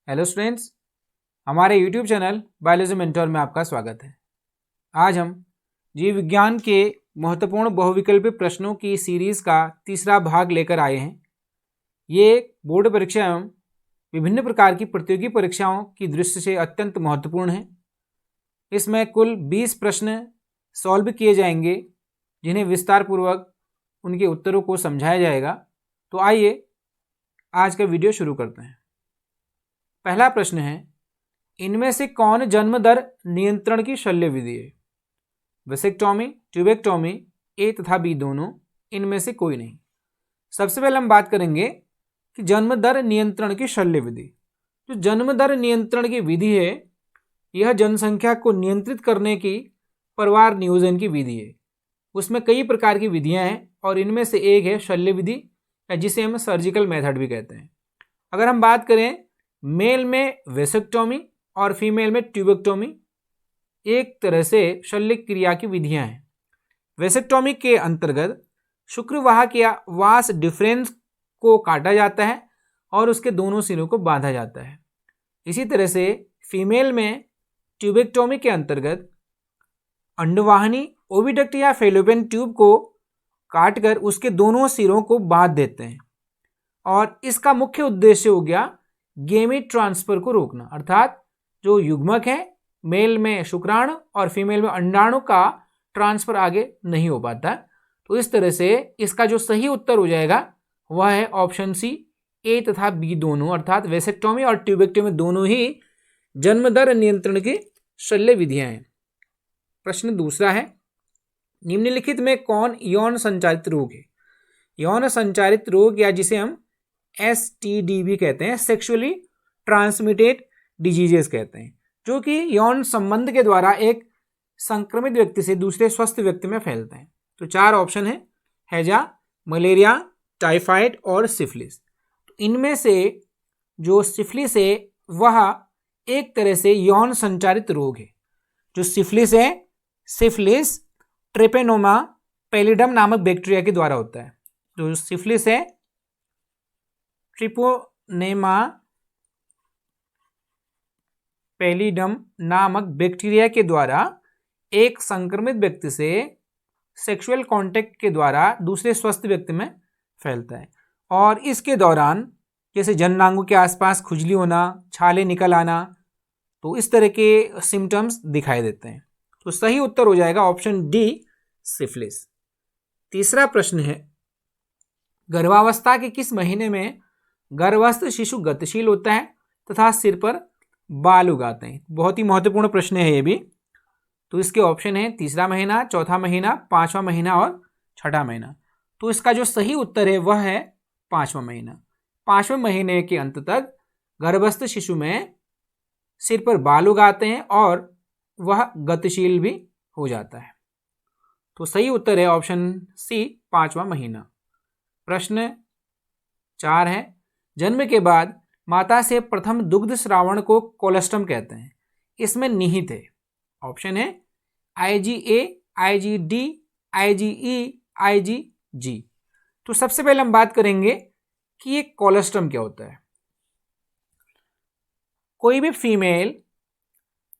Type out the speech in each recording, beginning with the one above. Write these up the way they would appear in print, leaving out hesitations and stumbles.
Hello students, हमारे YouTube channel biology mentor में आपका स्वागत है। आज हम जीव विज्ञान के महत्वपूर्ण बहुविकल्पी प्रश्नों की सीरीज़ का तीसरा भाग लेकर आए हैं। ये बोर्ड परीक्षा एवं विभिन्न प्रकार की प्रतियोगी परीक्षाओं की दृष्टि से अत्यंत महत्वपूर्ण है। इसमें कुल 20 प्रश्न सॉल्व किए जाएंगे, जिन्हें विस्तारपूर्वक उनके उत्तरों को समझाया जाएगा। तो आइए आज का वीडियो शुरू करते हैं। पहला प्रश्न है, इनमें से कौन जन्म दर नियंत्रण की शल्य विधि है? वेसेक्टोमी, ट्यूबेक्टोमी, ए तथा बी दोनों, इनमें से कोई नहीं। सबसे पहले हम बात करेंगे कि जन्म दर नियंत्रण की शल्य विधि। जो जन्म दर नियंत्रण की विधि है, यह जनसंख्या को नियंत्रित करने की परिवार नियोजन की विधि है। उसमें कई प्रकार की विधियां हैं और इनमें से एक है शल्य विधि, जिसे हम सर्जिकल मेथड भी कहते हैं। अगर हम बात करें मेल में वेसेक्टोमी और फीमेल में ट्यूबेक्टोमी, एक तरह से शल्य क्रिया की विधियां हैं। वेसेक्टोमी के अंतर्गत शुक्रवाहक या वास डिफरेंस को काटा जाता है और उसके दोनों सिरों को बांधा जाता है। इसी तरह से फीमेल में ट्यूबेक्टोमी के अंतर्गत अंडवाहिनी ओविडक्ट या फैलोपियन ट्यूब को काटकर उसके दोनों सिरों को बांध देते हैं और इसका मुख्य उद्देश्य हो गया गेमीट ट्रांसफर को रोकना, अर्थात जो युग्मक है मेल में शुक्राणु और फीमेल में अंडाणु का ट्रांसफर आगे नहीं हो पाता। तो इस तरह से इसका जो सही उत्तर हो जाएगा वह है ऑप्शन सी, ए तथा बी दोनों, अर्थात वेसेक्टोमी और ट्यूबेक्टोमी दोनों ही जन्म दर नियंत्रण की शल्य विधियां हैं। प्रश्न दूसरा है, निम्नलिखित में कौन यौन संचारित रोग है? यौन संचारित रोग, या जिसे हम STD भी कहते हैं, सेक्सुअली ट्रांसमिटेड डिजीजेस कहते हैं, जो कि यौन संबंध के द्वारा एक संक्रमित व्यक्ति से दूसरे स्वस्थ व्यक्ति में फैलते हैं। तो चार ऑप्शन है, हैजा, मलेरिया, टाइफाइड और सिफिलिस। तो इनमें से जो सिफिलिस है वह एक तरह से यौन संचारित रोग है। जो सिफिलिस है, सिफिलिस ट्रेपेनोमा पैलिडम नामक बैक्टीरिया के द्वारा होता है। जो सिफिलिस है ट्रिपोनेमा पैलिडम नामक बैक्टीरिया के द्वारा एक संक्रमित व्यक्ति से सेक्सुअल कांटेक्ट के द्वारा दूसरे स्वस्थ व्यक्ति में फैलता है और इसके दौरान जैसे जननांगों के आसपास खुजली होना, छाले निकल आना, तो इस तरह के सिम्टम्स दिखाई देते हैं। तो सही उत्तर हो जाएगा ऑप्शन डी, सिफिलिस। तीसरा प्रश्न है, गर्भावस्था के किस महीने में गर्भस्थ शिशु गतिशील होता है तथा सिर पर बाल उगाते हैं? बहुत ही महत्वपूर्ण प्रश्न है ये भी। तो इसके ऑप्शन है तीसरा महीना, चौथा महीना, पांचवा महीना और छठा महीना। तो इसका जो सही उत्तर है वह है पांचवा महीना। पांचवें महीने के अंत तक गर्भस्थ शिशु में सिर पर बाल उगाते हैं और वह गतिशील भी हो जाता है। तो सही उत्तर है ऑप्शन सी, पांचवा महीना। प्रश्न 4 है, जन्म के बाद माता से प्रथम दुग्ध स्रावण को कोलेस्ट्रम कहते हैं। इसमें निहित है, ऑप्शन है IgA, IgD, IgE, IgG। तो सबसे पहले हम बात करेंगे कि ये कोलेस्ट्रम क्या होता है। कोई भी फीमेल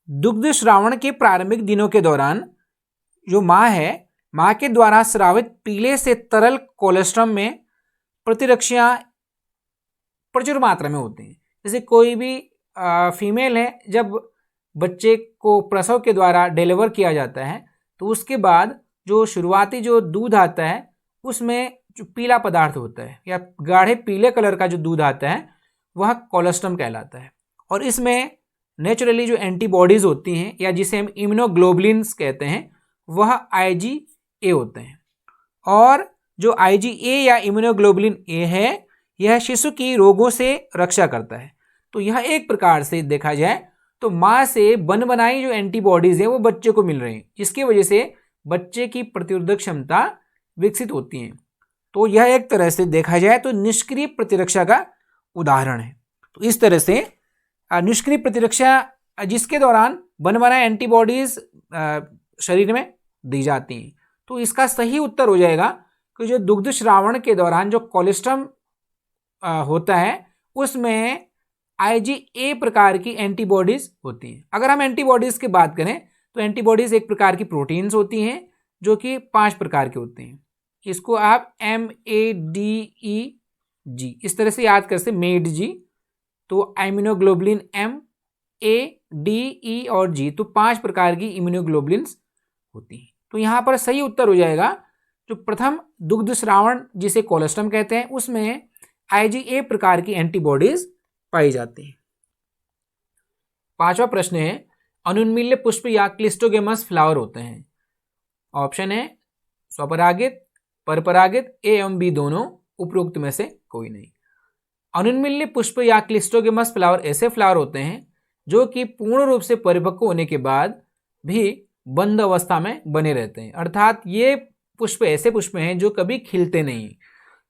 दुग्ध श्रावण के प्रारंभिक दिनों के दौरान जो माँ है, माँ के द्वारा स्रावित पीले से तरल कोलेस्ट्रम में प्रतिरक्षाएं प्रचुर मात्रा में होती हैं। जैसे कोई भी फीमेल है, जब बच्चे को प्रसव के द्वारा डिलीवर किया जाता है तो उसके बाद जो शुरुआती जो दूध आता है उसमें जो पीला पदार्थ होता है या गाढ़े पीले कलर का जो दूध आता है वह कोलेस्ट्रम कहलाता है। और इसमें नेचुरली जो एंटीबॉडीज़ होती हैं या जिसे हम इम्यूनोग्लोबुलिन्स कहते हैं वह IgA होते हैं। और जो IgA या इम्यूनोग्लोबुलिन A है, यह शिशु की रोगों से रक्षा करता है। तो यह एक प्रकार से देखा जाए तो माँ से बन बनाई जो एंटीबॉडीज़ है वो बच्चे को मिल रही हैं, जिसकी वजह से बच्चे की प्रतिरोधक क्षमता विकसित होती है। तो यह एक तरह से देखा जाए तो निष्क्रिय प्रतिरक्षा का उदाहरण है। तो इस तरह से निष्क्रिय प्रतिरक्षा जिसके दौरान बन बनाए एंटीबॉडीज़ शरीर में दी जाती हैं। तो इसका सही उत्तर हो जाएगा कि जो दुग्ध श्रावण के दौरान जो कोलेस्ट्रम होता है उसमें IgA प्रकार की एंटीबॉडीज होती हैं। अगर हम एंटीबॉडीज की बात करें तो एंटीबॉडीज एक प्रकार की प्रोटीन्स होती हैं जो कि 5 प्रकार के होते हैं। इसको आप MADEG इस तरह से याद कर सकते, MEDG। तो immunoglobulin M, A, D, E और G, तो 5 प्रकार की इम्यूनोग्लोबुलिन्स होती हैं। तो यहाँ पर सही उत्तर हो जाएगा जो प्रथम दुग्ध श्रावण जिसे कोलोस्टम कहते हैं उसमें IgA प्रकार की एंटीबॉडीज पाई जाती हैं। 5वां प्रश्न है, अनुन्मील्य पुष्प या क्लिस्टोगेमस फ्लावर होते हैं। ऑप्शन है स्वपरागित, परपरागित, A एवं B दोनों, उपरोक्त में से कोई नहीं। अनुन्मील्य पुष्प या क्लिस्टोगेमस फ्लावर ऐसे फ्लावर होते हैं जो कि पूर्ण रूप से परिपक्व होने के बाद भी बंद अवस्था में बने रहते हैं, अर्थात ये पुष्प ऐसे पुष्प हैं जो कभी खिलते नहीं।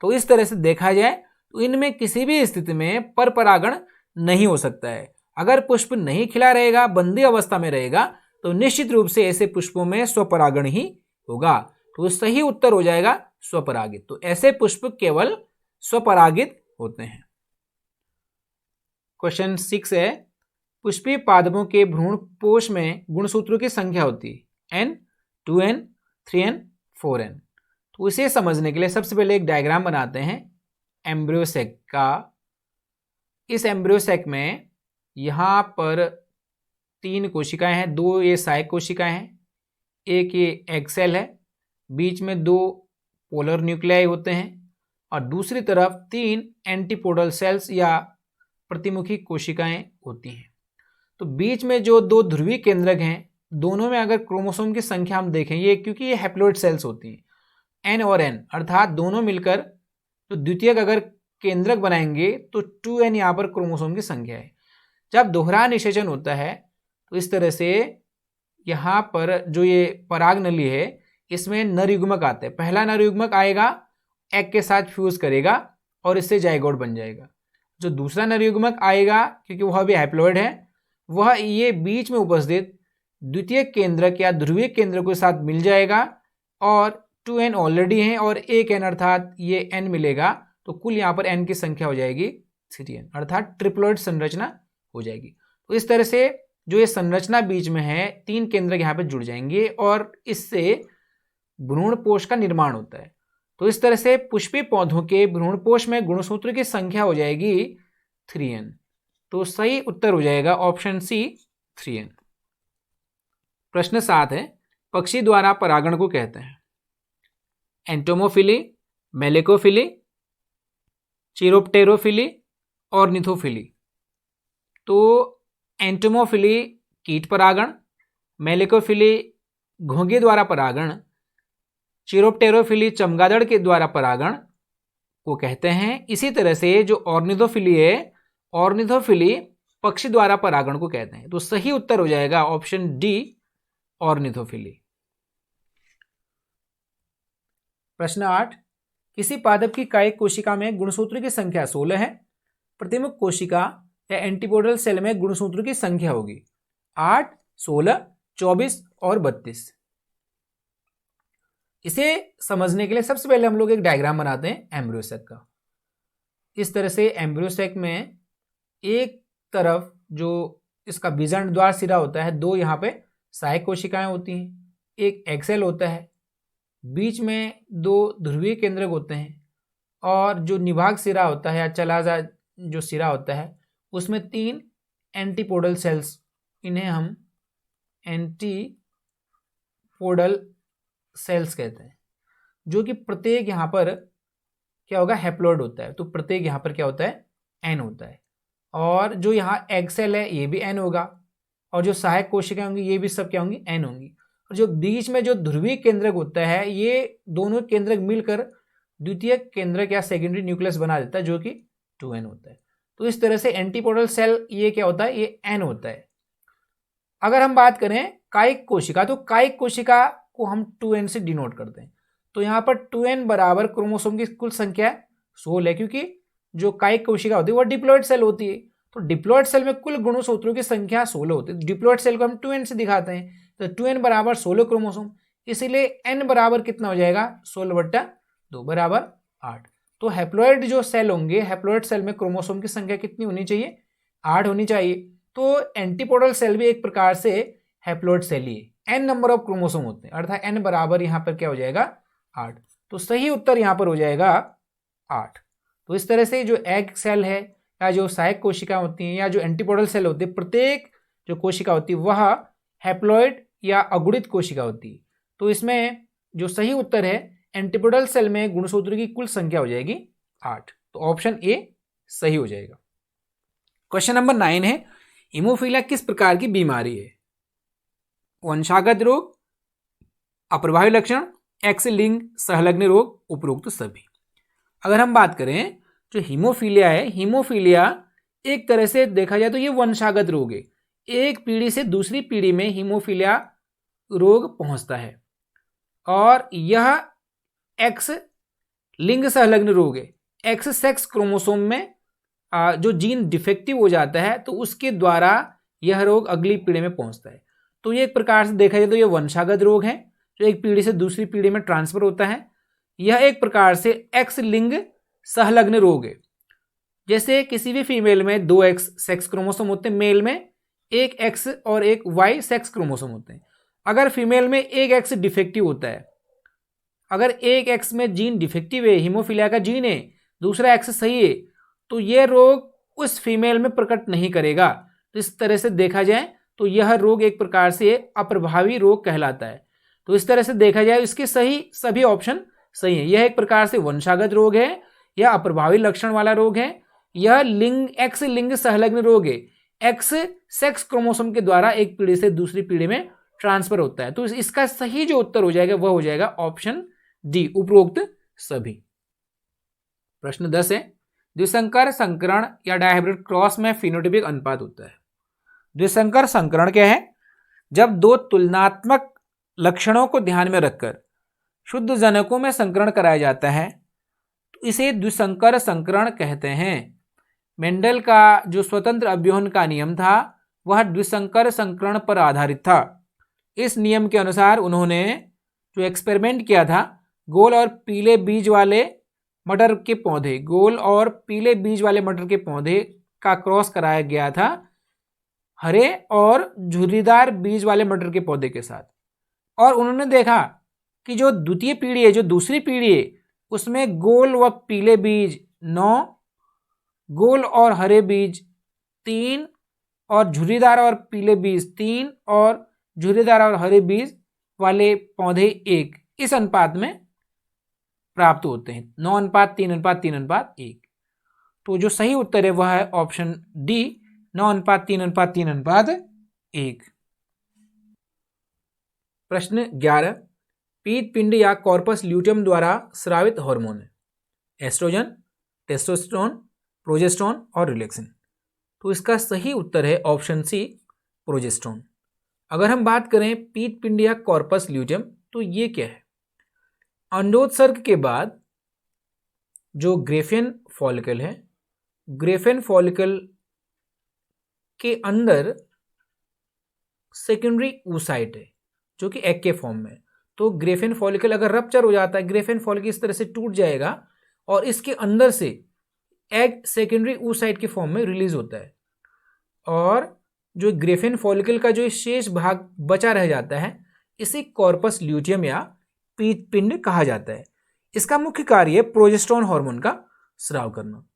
तो इस तरह से देखा जाए तो इनमें किसी भी स्थिति में परपरागण नहीं हो सकता है। अगर पुष्प नहीं खिला रहेगा, बंदी अवस्था में रहेगा, तो निश्चित रूप से ऐसे पुष्पों में स्वपरागण ही होगा। तो सही उत्तर हो जाएगा स्वपरागित। तो ऐसे पुष्प केवल स्वपरागित होते हैं। क्वेश्चन 6 है, पुष्पीय पादपों के भ्रूणपोष में गुणसूत्रों की संख्या होती है N, 2N, 3N, 4N। तो इसे समझने के लिए सबसे पहले एक डायग्राम बनाते हैं एम्ब्रियो सैक का। इस एम्ब्रियो सैक में यहाँ पर 3 कोशिकाएं हैं, 2 ये सहायक कोशिकाएं हैं, एक ये एग सेल है, बीच में 2 पोलर न्यूक्लियाई होते हैं और दूसरी तरफ 3 एंटीपोडल सेल्स या प्रतिमुखी कोशिकाएं होती हैं। तो बीच में जो 2 ध्रुवीय केंद्रक हैं, दोनों में अगर क्रोमोसोम की संख्या हम देखें, ये क्योंकि ये हैप्लॉइड सेल्स होती हैं N और N, अर्थात दोनों मिलकर तो द्वितीयक अगर केंद्रक बनाएंगे तो 2N यहाँ पर क्रोमोसोम की संख्या है। जब दोहरा निषेचन होता है तो इस तरह से यहाँ पर जो ये पराग नली है इसमें नर युग्मक आते हैं। पहला नर युग्मक आएगा, एग के साथ फ्यूज करेगा और इससे जाइगोट बन जाएगा। जो दूसरा नर युग्मक आएगा, क्योंकि वह भी हैप्लॉइड है, वह ये बीच में उपस्थित द्वितीय केंद्रक या ध्रुवीय केंद्र के साथ मिल जाएगा और 2N ऑलरेडी है और एक N अर्थात ये N मिलेगा, तो कुल यहाँ पर N की संख्या हो जाएगी 3N, अर्थात ट्रिप्लॉइड संरचना हो जाएगी। तो इस तरह से जो ये संरचना बीच में है, 3 केंद्रक यहाँ पे जुड़ जाएंगे और इससे भ्रूणपोष का निर्माण होता है। तो इस तरह से पुष्पीय पौधों के भ्रूणपोष में गुणसूत्र की संख्या हो जाएगी 3N। तो सही उत्तर हो जाएगा ऑप्शन सी 3N। प्रश्न 7 है, पक्षी द्वारा परागण को कहते हैं एंटोमोफिली, मेलेकोफिली, चिरोप्टेरोफिली, ऑर्निथोफिली। तो एंटोमोफिली कीट परागण, मेलेकोफिली घोंघे द्वारा परागण, चिरोप्टेरोफिली चमगादड़ के द्वारा परागण को कहते हैं। इसी तरह से जो ऑर्निथोफिली है, ऑर्निथोफिली पक्षी द्वारा परागण को कहते हैं। तो सही उत्तर हो जाएगा ऑप्शन डी ऑर्निथोफिली। प्रश्न 8, किसी पादप की कायिक कोशिका में गुणसूत्र की संख्या 16 है। प्रतिमुख कोशिका या एंटीपोडल सेल में गुणसूत्र की संख्या होगी 8, 16, 24 और 32। इसे समझने के लिए सबसे पहले हम लोग एक डायग्राम बनाते हैं एम्ब्रियो सैक का। इस तरह से एम्ब्रियो सैक में एक तरफ जो इसका बीजांड द्वार सिरा होता है, 2 यहाँ पे सहायक कोशिकाएं होती हैं, एक एग सेल होता है, बीच में 2 ध्रुवीय केंद्रक होते हैं और जो निभाग सिरा होता है या चलाजा जो सिरा होता है उसमें 3 एंटीपोडल सेल्स, इन्हें हम एंटीपोडल सेल्स कहते हैं, जो कि प्रत्येक यहाँ पर क्या होगा हैप्लॉइड होता है। तो प्रत्येक यहाँ पर क्या होता है N होता है और जो यहाँ एग सेल है ये भी N होगा और जो सहायक कोशिकाएं होंगी ये भी सब क्या होंगी N होंगी। और जो बीच में जो ध्रुवीय केंद्रक होता है ये दोनों केंद्रक मिलकर द्वितीय केंद्रक या सेकेंडरी न्यूक्लियस बना देता है जो कि 2N होता है। तो इस तरह से एंटीपोडल सेल ये क्या होता है, ये N होता है। अगर हम बात करें कायिक कोशिका, तो कायिक कोशिका को हम 2N से डिनोट करते हैं। तो यहाँ पर 2N बराबर क्रोमोसोम की कुल संख्या 16 है, क्योंकि जो कायिक कोशिका होती है वो डिप्लॉइड सेल होती है। तो डिप्लॉइड सेल में कुल गुणसूत्रों की संख्या 16 होती है। डिप्लॉइड सेल को हम 2N से दिखाते हैं, तो 2N बराबर 16 क्रोमोसोम, इसीलिए N बराबर कितना हो जाएगा 16/2 बराबर 8। तो हैप्लॉइड जो सेल होंगे, हैप्लॉइड सेल में क्रोमोसोम की संख्या कितनी होनी चाहिए 8 होनी चाहिए। तो एंटीपोडल सेल भी एक प्रकार से हैप्लॉइड सेल ही है। n नंबर ऑफ क्रोमोसोम होते हैं, अर्थात n बराबर यहाँ पर क्या हो जाएगा 8। तो सही उत्तर यहाँ पर हो जाएगा 8। तो इस तरह से जो एग सेल है या जो सहायक कोशिका होती हैं या जो एंटीपोडल सेल होते हैं, प्रत्येक जो कोशिका होती है वह हैप्लॉइड या अगुणित कोशिका होती है। तो इसमें जो सही उत्तर है एंटीपोडल सेल में गुणसूत्र की कुल संख्या हो जाएगी 8। तो ऑप्शन ए सही हो जाएगा। क्वेश्चन नंबर 9 है, हीमोफीलिया किस प्रकार की बीमारी है? वंशागत रोग, अप्रभावी लक्षण, एक्स लिंक्ड संलग्न रोग, उपरोक्त सभी। अगर हम बात करें जो हीमोफीलिया है, हीमोफीलिया एक तरह से देखा जाए तो ये वंशागत रोग है। एक पीढ़ी से दूसरी पीढ़ी में हीमोफीलिया रोग पहुंचता है और यह एक्स लिंग संलग्न रोग है। एक्स सेक्स क्रोमोसोम में जो जीन डिफेक्टिव हो जाता है तो उसके द्वारा यह रोग अगली पीढ़ी में पहुंचता है। तो ये एक प्रकार से देखा जाए तो यह वंशागत रोग है जो एक पीढ़ी से दूसरी पीढ़ी में ट्रांसफर होता है। यह एक प्रकार से एक्स लिंग संलग्न रोग है। जैसे किसी भी फीमेल में 2 एक्स सेक्स क्रोमोसोम होते हैं, मेल में 1 एक्स और 1 वाई सेक्स क्रोमोसोम होते हैं। अगर फीमेल में 1 एक्स डिफेक्टिव होता है, अगर 1 एक्स में जीन डिफेक्टिव है, हीमोफीलिया का जीन है, दूसरा एक्स सही है, तो यह रोग उस फीमेल में प्रकट नहीं करेगा। तो इस तरह से देखा जाए तो यह रोग एक प्रकार से अप्रभावी रोग कहलाता है। तो इस तरह से देखा जाए इसके सही सभी ऑप्शन सही है। यह एक प्रकार से वंशागत रोग है, यह अप्रभावी लक्षण वाला रोग है, यह एक्स लिंग संलग्न रोग है। एक्स सेक्स क्रोमोसोम के द्वारा एक पीढ़ी से दूसरी पीढ़ी में ट्रांसफर होता है। तो इसका सही जो उत्तर हो जाएगा वह हो जाएगा ऑप्शन डी, उपरोक्त सभी। प्रश्न 10 है, द्विसंकर संकरण या डायहाइब्रिड क्रॉस में फिनोटाइपिक अनुपात होता है। द्विसंकर संकरण क्या है? जब दो तुलनात्मक लक्षणों को ध्यान में रखकर शुद्ध जनकों में संकरण कराया जाता है तो इसे द्विसंकर संकरण कहते हैं। मेंडल का जो स्वतंत्र अव्यूहन का नियम था वह द्विसंकर संकरण पर आधारित था। इस नियम के अनुसार उन्होंने जो एक्सपेरिमेंट किया था, गोल और पीले बीज वाले मटर के पौधे, गोल और पीले बीज वाले मटर के पौधे का क्रॉस कराया गया था हरे और झुर्रीदार बीज वाले मटर के पौधे के साथ। और उन्होंने देखा कि जो द्वितीय पीढ़ी है, जो दूसरी पीढ़ी है, उसमें गोल व पीले बीज 9, गोल और हरे बीज 3 और झुर्रीदार और पीले बीज 3 और झुर्रीदार और हरे बीज वाले पौधे 1 इस अनुपात में प्राप्त होते हैं। 9:3:3:1। तो जो सही उत्तर है वह है ऑप्शन डी, 9:3:3:1। प्रश्न 11, पीत पिंड या कॉर्पस ल्यूटियम द्वारा स्रावित हार्मोन है। एस्ट्रोजन, टेस्टोस्टेरोन, प्रोजेस्टेरोन और रिलैक्सिन। तो इसका सही उत्तर है ऑप्शन सी, प्रोजेस्टेरोन। अगर हम बात करें पीत पिंड या कॉर्पस ल्यूटियम तो ये क्या है? अंडोत्सर्ग के बाद जो ग्रेफियन फॉलिकल है, ग्रेफियन फॉलिकल के अंदर सेकेंडरी oocyte है जो कि एग के फॉर्म में। तो ग्रेफियन फॉलिकल अगर रप्चर हो जाता है, ग्रेफियन फॉलिकल इस तरह से टूट जाएगा और इसके अंदर से एग सेकेंडरी oocyte के फॉर्म में रिलीज होता है और जो ग्रेफियन फॉलिकल का जो शेष भाग बचा रह जाता है इसे कॉर्पस ल्यूटियम या पीत पिंड कहा जाता है। इसका मुख्य कार्य है प्रोजेस्टेरोन हार्मोन का स्राव करना।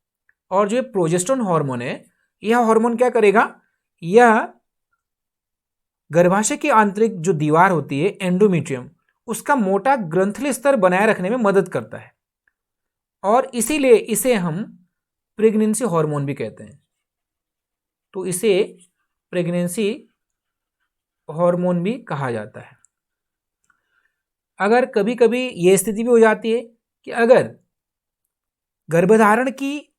और जो प्रोजेस्टेरोन हार्मोन है, यह हार्मोन क्या करेगा? यह गर्भाशय की आंतरिक जो दीवार होती है एंडोमेट्रियम, उसका मोटा ग्रंथली स्तर बनाए रखने में मदद करता है और इसीलिए इसे हम प्रेगनेंसी हार्मोन भी कहते हैं। तो इसे प्रेगनेंसी हार्मोन भी कहा जाता है। अगर कभी कभी यह स्थिति भी हो जाती है कि अगर गर्भधारण की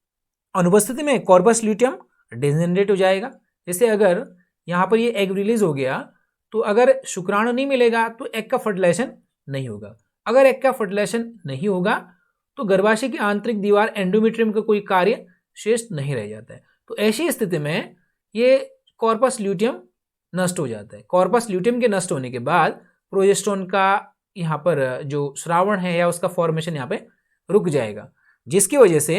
अनुपस्थिति में कॉर्पस ल्यूटियम डिजेनरेट हो जाएगा। जैसे अगर यहाँ पर ये एग रिलीज हो गया तो अगर शुक्राणु नहीं मिलेगा तो एग का फर्टिलाइजेशन नहीं होगा। अगर एग का फर्टिलाइजेशन नहीं होगा तो गर्भाशय की आंतरिक दीवार एंडोमेट्रियम का कोई कार्य शेष नहीं रह जाता है। तो ऐसी स्थिति में ये कॉर्पस ल्यूटियम नष्ट हो जाता है। कॉर्पस ल्यूटियम के नष्ट होने के बाद प्रोजेस्टेरोन का यहाँ पर जो श्रावण है या उसका फॉर्मेशन यहाँ पे रुक जाएगा, जिसकी वजह से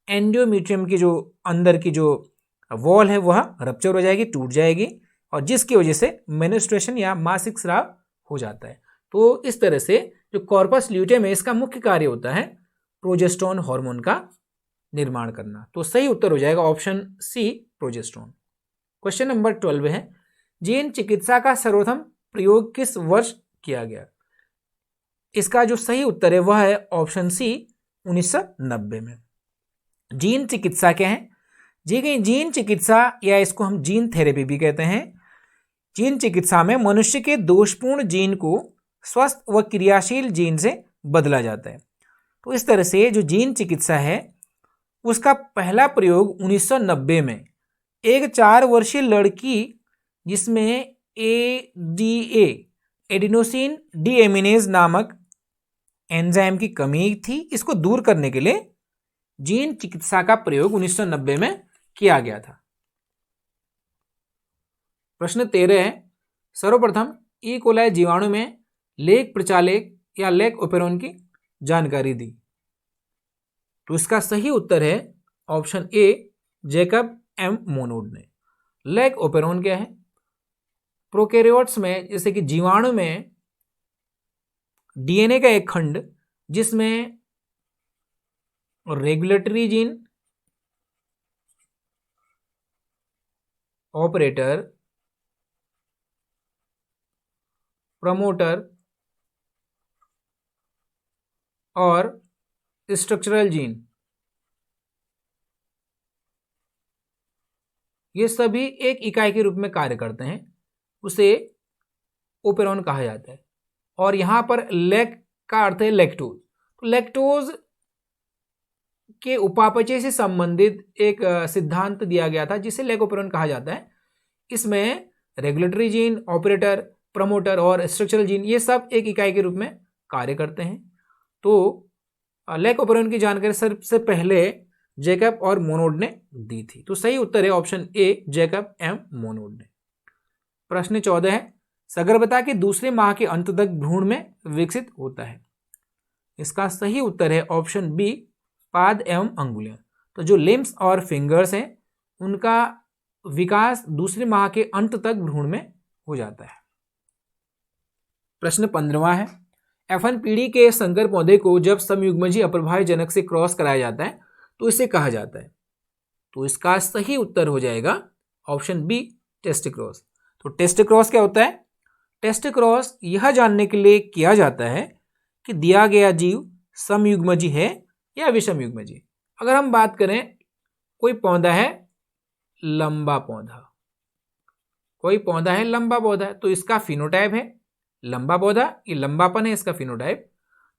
एंडोमेट्रियम की जो अंदर की जो वॉल है वह रप्चर हो जाएगी, टूट जाएगी, और जिसकी वजह से मेन्स्ट्रुएशन या मासिक स्राव हो जाता है। तो इस तरह से जो कॉर्पस ल्यूटेम है इसका मुख्य कार्य होता है प्रोजेस्टेरोन हार्मोन का निर्माण करना। तो सही उत्तर हो जाएगा option C, progesterone. Question number 12 है, जीन चिकित्सा का सर्वप्रथम प्रयोग किस वर्ष किया गया? इसका जो सही उत्तर है वह है ऑप्शन सी, 1990 में। जीन चिकित्सा क्या है? जीन चिकित्सा या इसको हम जीन थेरेपी भी कहते हैं। जीन चिकित्सा में मनुष्य के दोषपूर्ण जीन को स्वस्थ व क्रियाशील जीन से बदला जाता है। तो इस तरह से जो जीन चिकित्सा है उसका पहला प्रयोग 1990 में एक 4 वर्षीय लड़की जिसमें ADA एडिनोसिन डीएमिनेज नामक एंजाइम की कमी थी, इसको दूर करने के लिए जीन चिकित्सा का प्रयोग 1990 में किया गया था। प्रश्न 13 है, सर्वप्रथम ई कोलाई जीवाणु में लेक प्रचालक या लेक ओपेरोन की जानकारी दी। तो इसका सही उत्तर है option A, Jacob and Monod ने। लेक ओपेरोन क्या है? प्रोकैरियोट्स में जैसे कि जीवाणु में डीएनए का एक खंड जिसमें रेगुलेटरी जीन, ऑपरेटर, प्रमोटर और स्ट्रक्चरल जीन, ये सभी एक इकाई के रूप में कार्य करते हैं, उसे ओपेरॉन कहा जाता है। और यहां पर लेक का अर्थ है लैक्टोज। तो लैक्टोज के उपापचय से संबंधित एक सिद्धांत दिया गया था जिसे लैकोपेरॉन कहा जाता है। इसमें रेगुलेटरी जीन, ऑपरेटर, प्रमोटर और स्ट्रक्चरल जीन ये सब एक इकाई के रूप में कार्य करते हैं। तो लैकोपेरॉन की जानकारी सबसे पहले जैकब और मोनोड ने दी थी। तो सही उत्तर है option A, Jacob and Monod ने। प्रश्न 14 है, सगर्भता के दूसरे माह के अंत तक भ्रूण में विकसित होता है। इसका सही उत्तर है ऑप्शन बी, पाद एवं अंगुलियां। तो जो लिम्स और फिंगर्स हैं उनका विकास दूसरे माह के अंत तक भ्रूण में हो जाता है। प्रश्न 15वां है, F1 पीढ़ी के संकर पौधे को जब समयुग्मजी अप्रभावी जनक से क्रॉस कराया जाता है तो इसे कहा जाता है। तो इसका सही उत्तर हो जाएगा ऑप्शन बी, टेस्ट क्रॉस। तो टेस्ट क्रॉस क्या होता है? टेस्ट क्रॉस यह जानने के लिए किया जाता है कि दिया गया जीव समयुग्मजी है या विषमयुग्मजी। अगर हम बात करें, कोई पौधा है लंबा पौधा, कोई पौधा है लंबा पौधा, तो इसका फिनोटाइप है लंबा पौधा, ये लंबापन है इसका फिनोटाइप।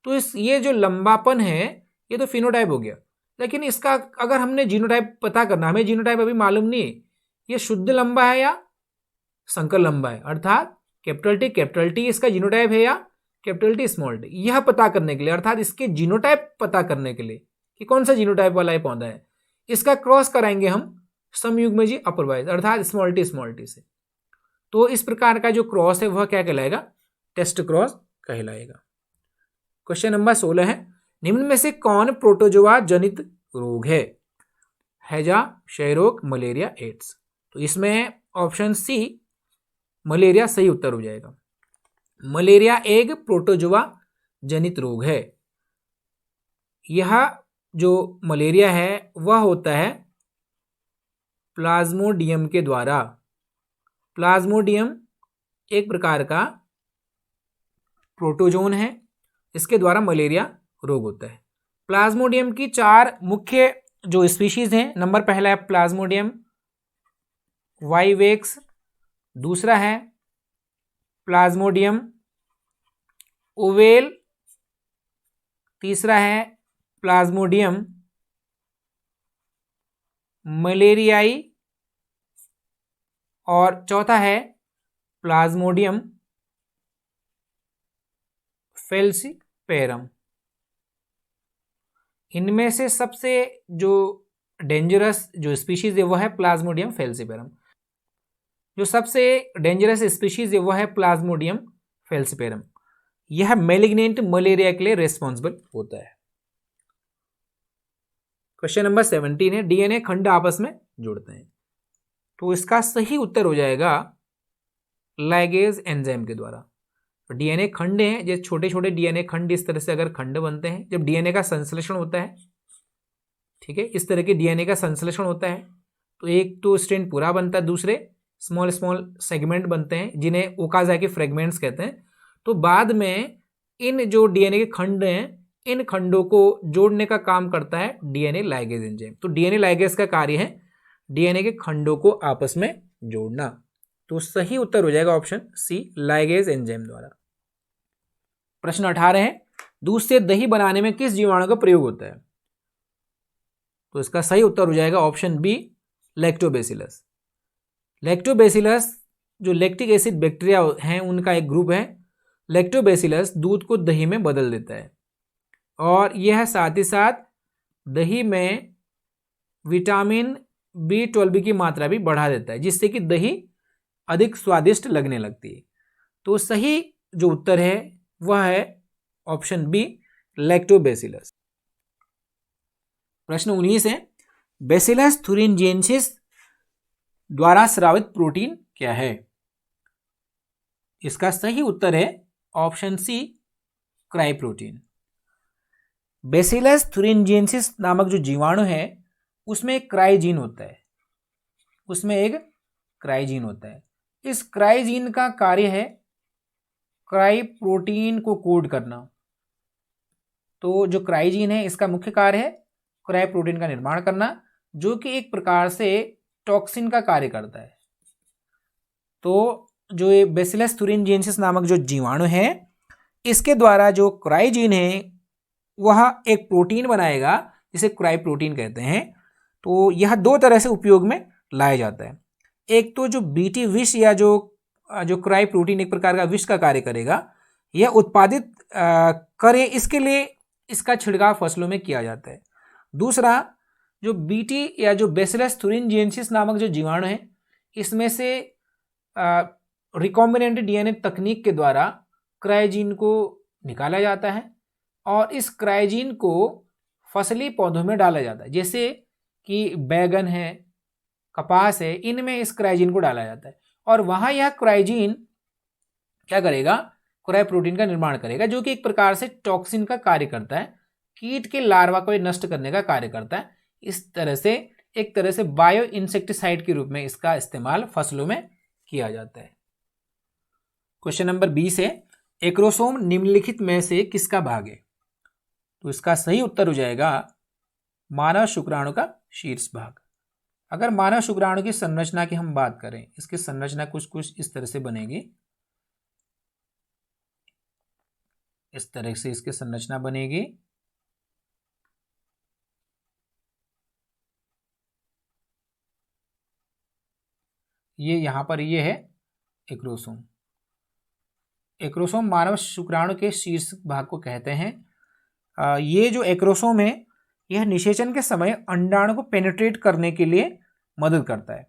तो ये जो लंबापन है ये तो फिनोटाइप हो गया, लेकिन इसका अगर हमने जीनोटाइप पता करना, हमें जीनोटाइप अभी मालूम नहीं है ये शुद्ध लंबा है या संकर लंबा है, अर्थात कैपिटल टी इसका जीनोटाइप है या कैपिटल टी स्मॉल टी, यह पता करने के लिए, अर्थात इसके जीनोटाइप पता करने के लिए कि कौन सा जीनोटाइप वाला ये पौधा है, इसका क्रॉस कराएंगे हम समयुग्मजी अप्रभावी अर्थात स्मॉल टी से। तो इस प्रकार का जो क्रॉस है वह क्या कहलाएगा? टेस्ट क्रॉस कहलाएगा। क्वेश्चन नंबर 16 है, निम्न में से कौन प्रोटोजोआ जनित रोग है? हैजा, क्षय रोग, मलेरिया, एड्स। तो इसमें ऑप्शन सी मलेरिया सही उत्तर हो जाएगा। मलेरिया एक प्रोटोजोआ जनित रोग है। यह जो मलेरिया है वह होता है प्लाज्मोडियम के द्वारा। प्लाज्मोडियम एक प्रकार का प्रोटोजोन है, इसके द्वारा मलेरिया रोग होता है। प्लाज्मोडियम की 4 मुख्य जो स्पीशीज हैं, नंबर पहला है प्लाज्मोडियम वाइवेक्स, दूसरा है प्लाज्मोडियम ओवेल, तीसरा है प्लाज्मोडियम मलेरियाई और चौथा है प्लाज्मोडियम फेल्सीपेरम। इनमें से सबसे जो डेंजरस जो स्पीशीज है वह है प्लाज्मोडियम फेल्सीपेरम। जो सबसे डेंजरस स्पीशीज है वह है प्लाज्मोडियम फेल्सीपेरम। यह मैलिग्नेंट मलेरिया के लिए रेस्पॉन्सिबल होता है। क्वेश्चन नंबर 17 है, डीएनए खंड आपस में जुड़ते हैं। तो इसका सही उत्तर हो जाएगा लाइगेज एंजाइम के द्वारा। डीएनए खंड हैं, जो छोटे छोटे डीएनए खंड इस तरह से अगर खंड बनते हैं, जब डीएनए का संश्लेषण होता है, ठीक है, इस तरह के डीएनए का संश्लेषण होता है तो एक तो स्ट्रैंड पूरा बनता है, दूसरे स्मॉल स्मॉल सेगमेंट बनते हैं जिन्हें ओकाज़की फ्रेगमेंट्स कहते हैं। तो बाद में इन जो डीएनए के खंड हैं, इन खंडों को जोड़ने का काम करता है डीएनए लाइगेज एंजाइम। तो डीएनए लाइगेज का कार्य है डीएनए के खंडों को आपस में जोड़ना। तो सही उत्तर हो जाएगा ऑप्शन सी, लाइगेज एंजाइम द्वारा। प्रश्न 18 है, दूध से दही बनाने में किस जीवाणु का प्रयोग होता है? तो इसका सही उत्तर हो जाएगा ऑप्शन बी, लैक्टोबैसिलस। लैक्टोबैसिलस जो लैक्टिक एसिड बैक्टीरिया हैं उनका एक ग्रुप है। लैक्टोबैसिलस दूध को दही में बदल देता है और यह साथ ही साथ दही में विटामिन B12 की मात्रा भी बढ़ा देता है, जिससे कि दही अधिक स्वादिष्ट लगने लगती है। तो सही जो उत्तर है वह है ऑप्शन बी, लैक्टोबैसिलस। प्रश्न 19 है, बैसिलस थुरिनजेंसिस द्वारा स्रावित प्रोटीन क्या है? इसका सही उत्तर है option C, cry protein. Bacillus thuringiensis नामक जो जीवाणु है उसमें एक क्राइजीन होता है, इस क्राइजीन का कार्य है क्राई प्रोटीन को कोड करना। तो जो क्राइजीन है इसका मुख्य कार्य है क्राई प्रोटीन का निर्माण करना, जो कि एक प्रकार से टॉक्सिन का कार्य करता है। तो जो ये बैसिलस थुरिनजेंसिस नामक जो जीवाणु है, इसके द्वारा जो क्राइजीन है वह एक प्रोटीन बनाएगा जिसे क्राई प्रोटीन कहते हैं। तो यह दो तरह से उपयोग में लाया जाता है। एक तो जो बीटी विष या जो क्राई प्रोटीन एक प्रकार का विष का कार्य करेगा, यह उत्पादित करे, इसके लिए इसका छिड़काव फसलों में किया जाता है। दूसरा जो बीटी या जो बैसिलस थुरिनजेंसिस नामक जो जीवाणु है, इसमें से रिकॉम्बिनेंट डीएनए तकनीक के द्वारा क्राइजीन को निकाला जाता है और इस क्राइजीन को फसली पौधों में डाला जाता है, जैसे कि बैगन है, कपास है, इनमें इस क्राइजीन को डाला जाता है और वहाँ यह क्राइजीन क्या करेगा, क्राई प्रोटीन का निर्माण करेगा, जो कि एक प्रकार से टॉक्सिन का कार्य करता है, कीट के लार्वा को नष्ट करने का कार्य करता है। इस तरह से एक तरह से बायो इंसेक्टिसाइड के रूप में इसका इस्तेमाल फसलों में किया जाता है। क्वेश्चन नंबर 20 है, एक्रोसोम निम्नलिखित में से किसका भाग है? तो इसका सही उत्तर हो जाएगा मानव शुक्राणु का शीर्ष भाग। अगर मानव शुक्राणु की संरचना की हम बात करें, इसकी संरचना कुछ इस तरह से बनेगी, इस तरह से इसकी संरचना बनेगी। ये यहां पर ये है एक्रोसोम। एक्रोसोम मानव शुक्राणु के शीर्ष भाग को कहते हैं। ये जो एक्रोसोम है यह निषेचन के समय अंडाणु को पेनिट्रेट करने के लिए मदद करता है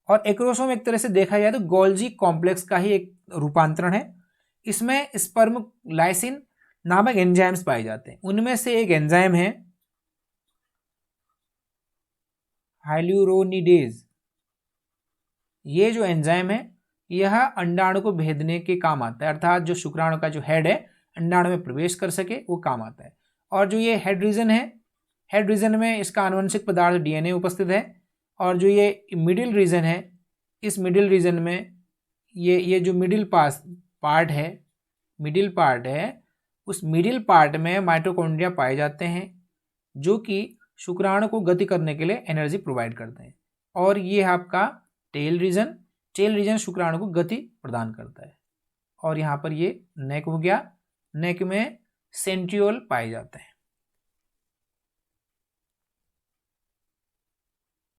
और एक्रोसोम एक तरह से देखा जाए तो गोल्जी कॉम्प्लेक्स का ही एक रूपांतरण है। इसमें स्पर्म लाइसिन नामक एंजाइम्स पाए जाते हैं। उनमें से एक एंजाइम है हाइल्यूरोनिडेज। ये जो एंजाइम है यह अंडाणु को भेदने के काम आता है, अर्थात जो शुक्राणु का जो हेड है अंडाणु में प्रवेश कर सके वो काम आता है। और जो ये हेड रीजन है, हेड रीजन में इसका आनुवंशिक पदार्थ डीएनए उपस्थित है और जो ये मिडिल रीजन है, इस मिडिल रीजन में ये जो मिडिल पार्ट है, उस मिडिल पार्ट में माइटोकॉन्ड्रिया पाए जाते हैं जो कि शुक्राणु को गति करने के लिए एनर्जी प्रोवाइड करते हैं। और ये आपका टेल रीजन शुक्राणु को गति प्रदान करता है। और यहाँ पर ये नेक हो गया, नेक में सेंट्रियोल पाए जाते हैं।